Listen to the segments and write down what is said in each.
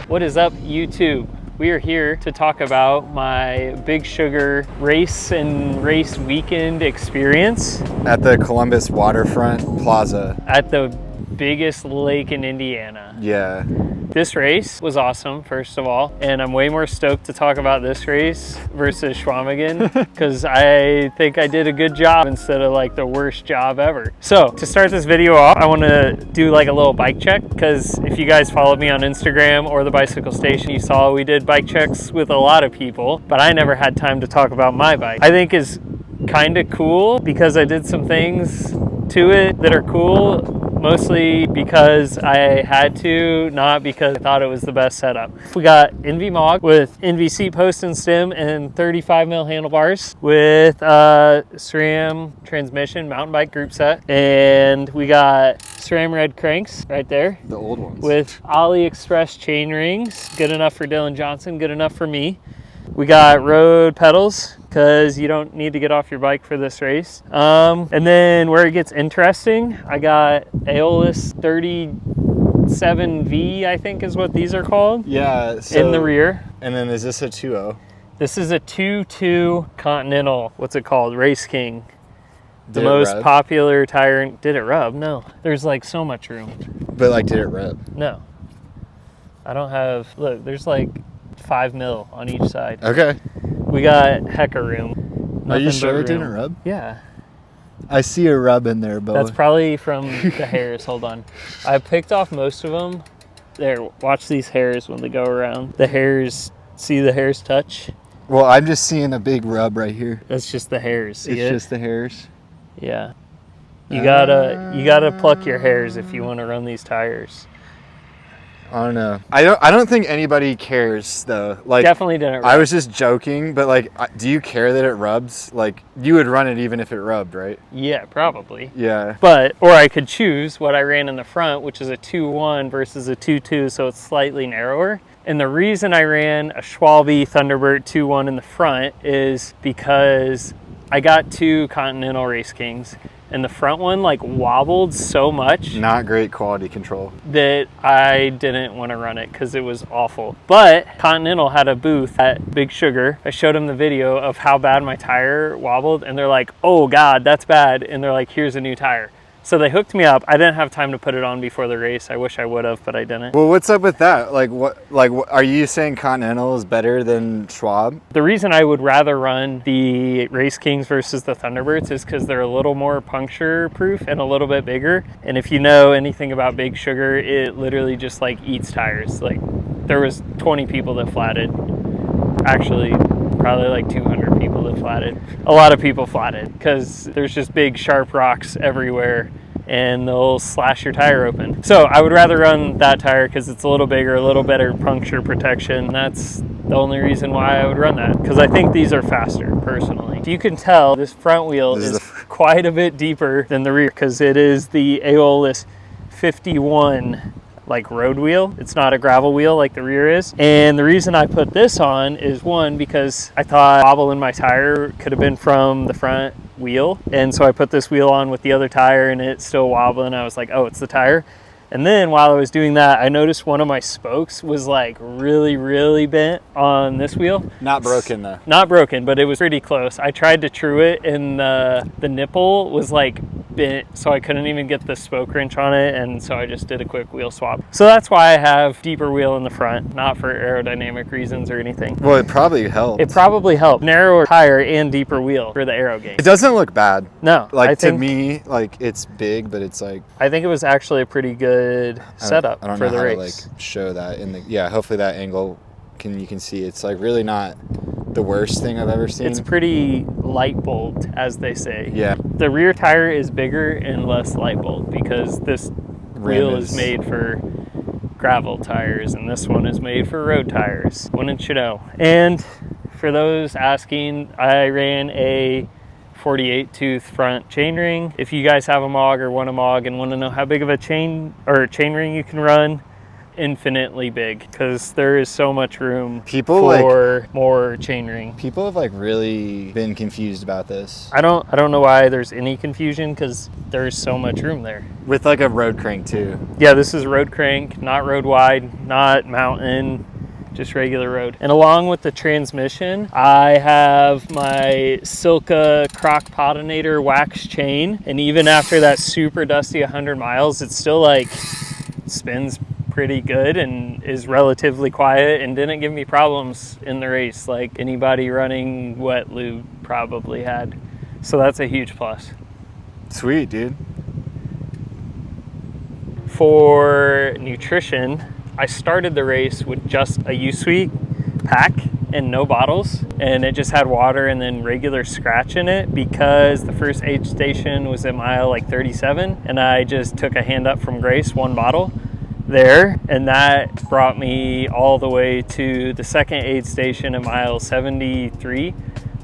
What is up, YouTube? We are here to talk about my Big Sugar race and race weekend experience at the Columbus Waterfront Plaza at the biggest lake in Indiana. Yeah. This race was awesome, first of all, and I'm way more stoked to talk about this race versus Chequamegon because I think I did a good job instead of like the worst job ever. So to start this video off, I want to do like a little bike check because if you guys followed me on Instagram or the Bicycle Station, you saw we did bike checks with a lot of people, but I never had time to talk about my bike. I think is kind of cool because I did some things to it that are cool. Mostly because I had to, not because I thought it was the best setup. We got Envy Mog with Envy seat post and stem and 35mm handlebars with SRAM transmission mountain bike group set. And we got SRAM red cranks right there. The old ones. With AliExpress chain rings. Good enough for Dylan Johnson, good enough for me. We got road pedals because you don't need to get off your bike for this race. And then where it gets interesting, I got Aeolus 37V, I think is what these are called. Yeah. So, in the rear. And then is this a 2.0? This is a 2.2 Continental, what's it called? Race King. The most popular tire. Did it rub? No. There's like so much room. But like, did it rub? No. I don't have, look, there's like 5 mil on each side. Okay. We got hecka room. Are you sure it didn't rub? Yeah. I see a rub in there, Bo. That's probably from the hairs. Hold on. I picked off most of them. There, watch these hairs when they go around. The hairs, see the hairs touch? Well, I'm just seeing a big rub right here. That's just the hairs. See it's just the hairs? Yeah. You gotta pluck your hairs if you want to run these tires. I don't know. I don't think anybody cares though. Like, definitely didn't rub. I was just joking, but like, do you care that it rubs? Like, you would run it even if it rubbed, right? Yeah, probably. Yeah. But, or I could choose what I ran in the front, which is a 2.1 versus a 2.2, so it's slightly narrower. And the reason I ran a Schwalbe Thunderbird 2.1 in the front is because I got two Continental Race Kings. And the front one like wobbled so much. Not great quality control. That I didn't want to run it because it was awful. But Continental had a booth at Big Sugar. I showed them the video of how bad my tire wobbled and they're like, oh God, that's bad. And they're like, here's a new tire. So they hooked me up. I didn't have time to put it on before the race. I wish I would have, but I didn't. Well, what's up with that? Like, what are you saying Continental is better than Schwab? The reason I would rather run the Race Kings versus the Thunderbirds is because they're a little more puncture proof and a little bit bigger. And if you know anything about Big Sugar, it literally just like eats tires. Like there was 20 people that flatted. Actually, probably like 200 people that flatted. A lot of people flatted because there's just big sharp rocks everywhere and they'll slash your tire open. So I would rather run that tire because it's a little bigger, a little better puncture protection. That's the only reason why I would run that, because I think these are faster personally. You can tell this front wheel is quite a bit deeper than the rear because it is the Aeolus 51 like road wheel. It's not a gravel wheel like the rear is. And the reason I put this on is one, because I thought wobble in my tire could have been from the front wheel. And so I put this wheel on with the other tire and it's still wobbling. I was like, oh, it's the tire. And then while I was doing that, I noticed one of my spokes was like really, really bent on this wheel. Not broken though. Not broken, but it was pretty close. I tried to true it and the nipple was like bent, so I couldn't even get the spoke wrench on it, and so I just did a quick wheel swap. So that's why I have deeper wheel in the front, not for aerodynamic reasons or anything. Well, it probably helped. It probably helped. Narrower tire and deeper wheel for the aero gauge. It doesn't look bad. No. Like to me, like it's big, but it's like... I think it was actually a pretty good setup for the race. I don't know how to like show that in the... Yeah, hopefully that angle you can see. It's like really not the worst thing I've ever seen. It's pretty light bolt, as they say. Yeah. The rear tire is bigger and less light bolt because this wheel is made for gravel tires and this one is made for road tires. Wouldn't you know? And for those asking, I ran a 48 tooth front chainring. If you guys have a MOG or want a MOG and want to know how big of a chain ring you can run, infinitely big, because there is so much room for more chainring. People have like really been confused about this. I don't know why there's any confusion, because there's so much room there. With like a road crank too. Yeah, this is road crank, not road wide, not mountain, just regular road. And along with the transmission, I have my Silca Croc Potinator wax chain, and even after that super dusty 100 miles, it still like spins pretty good and is relatively quiet and didn't give me problems in the race like anybody running wet lube probably had. So that's a huge plus. Sweet, dude. For nutrition, I started the race with just a U-Sweet pack and no bottles, and it just had water and then regular scratch in it, because the first aid station was at mile like 37, and I just took a hand up from Grace, 1 bottle there, and that brought me all the way to the second aid station at mile 73,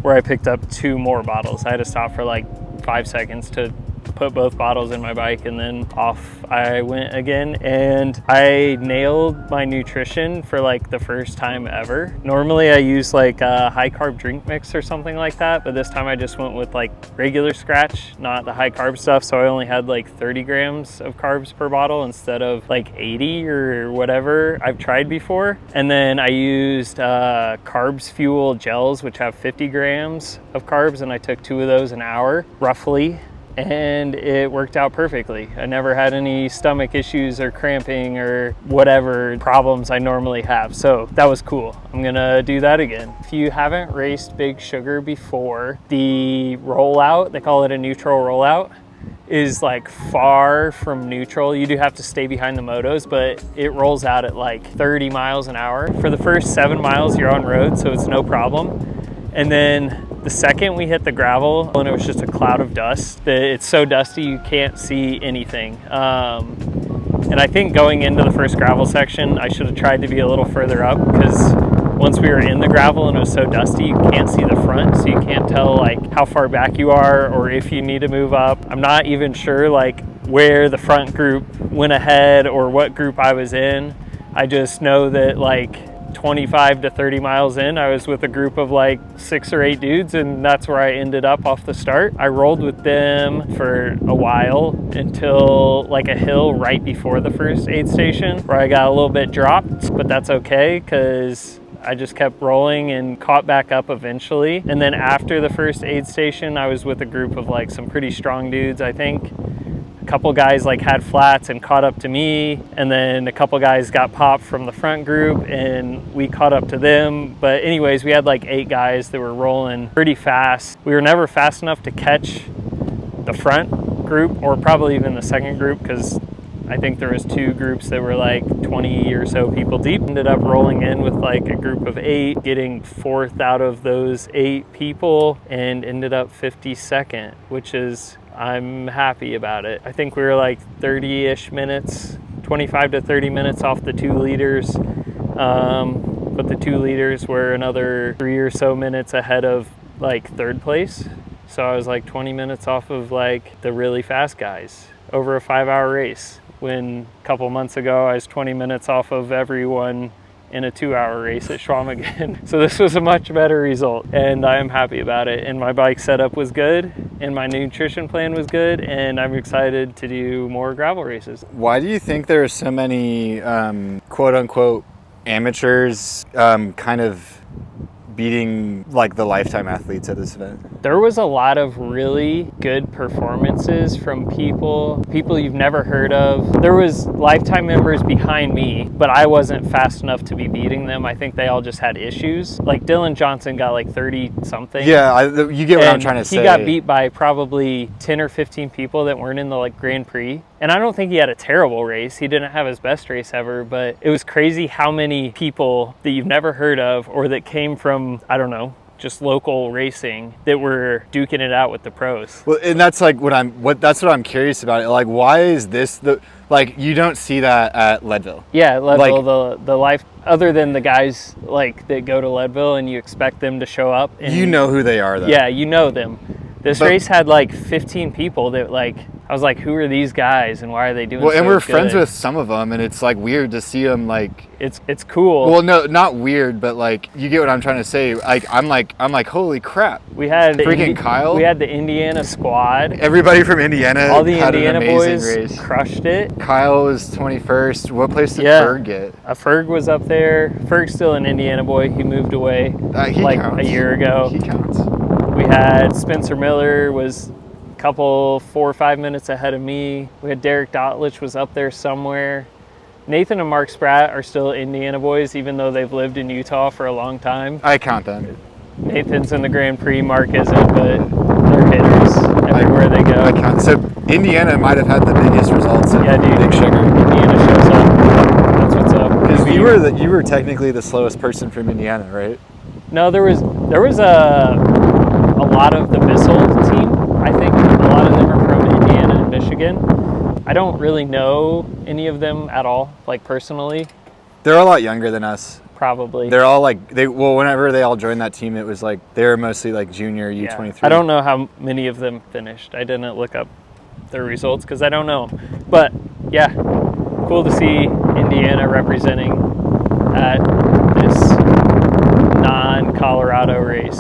where I picked up 2 more bottles. I had to stop for like 5 seconds to put both bottles in my bike, and then off I went again. And I nailed my nutrition for like the first time ever. Normally I use like a high carb drink mix or something like that, but this time I just went with like regular scratch, not the high carb stuff. So I only had like 30 grams of carbs per bottle instead of like 80 or whatever I've tried before. And then I used Carbs Fuel gels, which have 50 grams of carbs, and I took 2 of those an hour roughly, and it worked out perfectly. I never had any stomach issues or cramping or whatever problems I normally have. So that was cool. I'm gonna do that again. If you haven't raced Big Sugar before, the rollout, they call it a neutral rollout, is like far from neutral. You do have to stay behind the motos, but it rolls out at like 30 miles an hour. For the first 7 miles, you're on road, so it's no problem. And then the second we hit the gravel, and it was just a cloud of dust, it's so dusty you can't see anything. And I think going into the first gravel section, I should have tried to be a little further up, because once we were in the gravel and it was so dusty, you can't see the front, so you can't tell like how far back you are or if you need to move up. I'm not even sure like where the front group went ahead or what group I was in. I just know that like 25 to 30 miles in, I was with a group of like 6 or 8 dudes, and that's where I ended up off the start. I rolled with them for a while until like a hill right before the first aid station where I got a little bit dropped, but that's okay because I just kept rolling and caught back up eventually. And then after the first aid station, I was with a group of like some pretty strong dudes. I think a couple guys like had flats and caught up to me, and then a couple guys got popped from the front group and we caught up to them. But anyways, we had like 8 guys that were rolling pretty fast. We were never fast enough to catch the front group, or probably even the second group, because I think there was 2 groups that were like 20 or so people deep. Ended up rolling in with like a group of 8, getting 4th out of those 8 people, and ended up 52nd, which is, I'm happy about it. I think we were like 30-ish minutes, 25 to 30 minutes off the 2 leaders. But the 2 leaders were another 3 or so minutes ahead of like 3rd place. So I was like 20 minutes off of like the really fast guys over a 5-hour race, when a couple months ago I was 20 minutes off of everyone in a 2-hour race at Schwamigan. So this was a much better result, and I am happy about it. And my bike setup was good, and my nutrition plan was good, and I'm excited to do more gravel races. Why do you think there are so many quote unquote amateurs kind of beating like the lifetime athletes at this event? There was a lot of really good performances from people you've never heard of. There was lifetime members behind me, but I wasn't fast enough to be beating them. I think they all just had issues. Like Dylan Johnson got like 30 something. Yeah, you get what I'm trying to say. He got beat by probably 10 or 15 people that weren't in the like Grand Prix. And I don't think he had a terrible race. He didn't have his best race ever, but it was crazy how many people that you've never heard of, or that came from, I don't know, just local racing, that were duking it out with the pros. Well, and that's like that's what I'm curious about. Like, why is this you don't see that at Leadville? Yeah, Leadville, like, the life, other than the guys like that go to Leadville and you expect them to show up. And, you know who they are though. Yeah, you know them. This But- race had like 15 people that like, I was like, who are these guys and why are they doing Well, and so we're friends good? with some of them, and it's like weird to see them like. It's cool. Well, no, not weird, but like you get what I'm trying to say. Like I'm like, holy crap! We had Freaking Kyle. We had the Indiana squad. Everybody from Indiana. All the had Indiana an amazing boys race. crushed it. Kyle was 21st. What place did Yeah. Ferg get? Ferg was up there. Ferg's still an Indiana boy. He moved away He like counts. a year ago. He counts. We had Spencer Miller was a couple 4 or 5 minutes ahead of me. We had Derek Dotlich was up there somewhere. Nathan and Mark Spratt are still Indiana boys, even though they've lived in Utah for a long time. I count them. Nathan's in the Grand Prix, Mark isn't, but they're hitters everywhere they I go. count. So Indiana might have had the biggest results of Yeah, dude. Big Sugar. Indiana shows up. That's what's up. Because you were technically the slowest person from Indiana, right? No, there was a lot of the Bissell team. I think a lot of them are from Indiana and Michigan. I don't really know any of them at all, like personally. They're a lot younger than us. Probably. They're all like whenever they all joined that team, it was like they were mostly like junior Yeah. U23. I don't know how many of them finished. I didn't look up their results because I don't know. But yeah, cool to see Indiana representing at this non-Colorado race.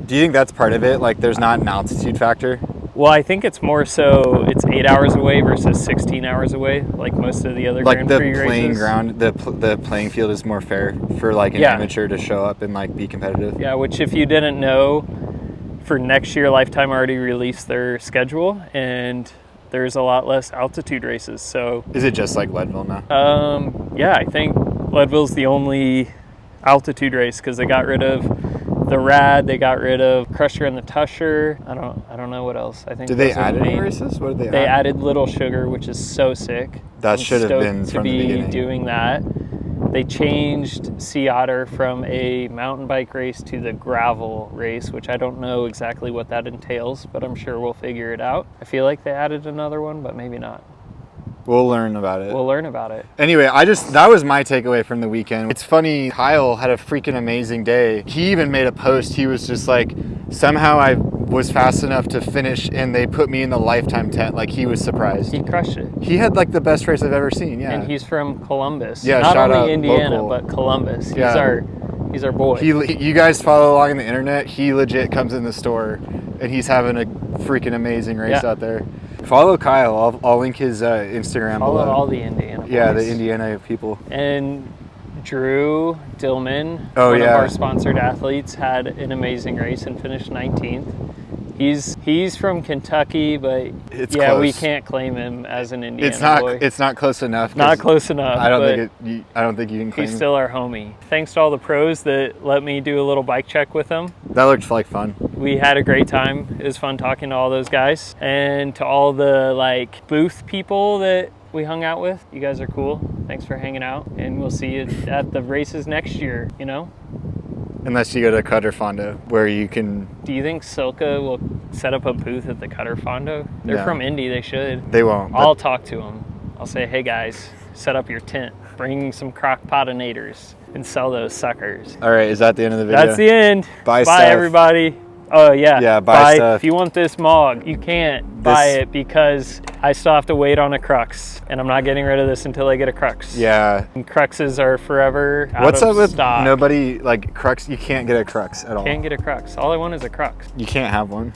Do you think that's part of it? Like, there's not an altitude factor. Well, I think it's more so it's 8 hours away versus 16 hours away, like most of the other Like Grand the Prix playing races. ground, the playing field is more fair for like an Yeah. amateur to show up and like be competitive. Yeah, which if you didn't know, for next year, Lifetime already released their schedule, and there's a lot less altitude races. So, Is it just like Leadville now? yeah, I think Leadville's the only altitude race because they got rid of the Rad, they got rid of Crusher and the Tusher. I don't know what else. I think Did they those are add the any main- races? What did they, They add? added Little Sugar, which is so sick. That I'm should have stoked been to from the be beginning. doing that. They changed Sea Otter from a mountain bike race to the gravel race, which I don't know exactly what that entails, but I'm sure we'll figure it out. I feel like they added another one, but maybe not. We'll learn about it. We'll learn about it. Anyway, that was my takeaway from the weekend. It's funny, Kyle had a freaking amazing day. He even made a post. He was just like, somehow I was fast enough to finish and they put me in the Lifetime tent. Like, he was surprised. He crushed it. He had like the best race I've ever seen. Yeah. And he's from Columbus. Yeah, Not shout only out Indiana, local. but Columbus. Yeah. He's our boy. You guys follow along on the internet. He legit comes in the store and he's having a freaking amazing race Yeah. out there. Follow Kyle. I'll link his Instagram Follow below. all the Indiana Yeah, the boys. Indiana people. And Drew Dillman, Oh, one yeah. of our sponsored athletes, had an amazing race and finished 19th. He's from Kentucky, but It's yeah, we close. can't claim him as an Indiana boy. It's not close enough. 'cause Not close enough. I don't but think you can claim. he's still our homie. Thanks to all the pros that let me do a little bike check with him. That looked like fun. We had a great time. It was fun talking to all those guys, and to all the like booth people that we hung out with. You guys are cool. Thanks for hanging out, and we'll see you at the races next year. You know. Unless you go to Cutter Fondo, where you can. Do you think Silka will set up a booth at the Cutter Fondo? They're No. from Indy. They should. They won't. but I'll talk to them. I'll say, hey guys, set up your tent. Bring some crock pottinators and sell those suckers. All right, is that the end of the video? That's the end. Buy Bye, stuff. everybody. Oh, yeah. Yeah, buy stuff. If you want this mog, you can't buy it because I still have to wait on a Crux. And I'm not getting rid of this until I get a Crux. Yeah. And Cruxes are forever out What's of up with stock. nobody like Crux? You can't get a Crux at all. Can't get a Crux. All I want is a Crux. You can't have one.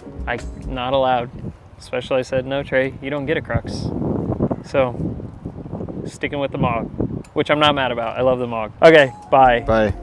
Not allowed. Especially I said, no, Trey, you don't get a Crux. So, sticking with the Mog, which I'm not mad about. I love the Mog. Okay, bye. Bye.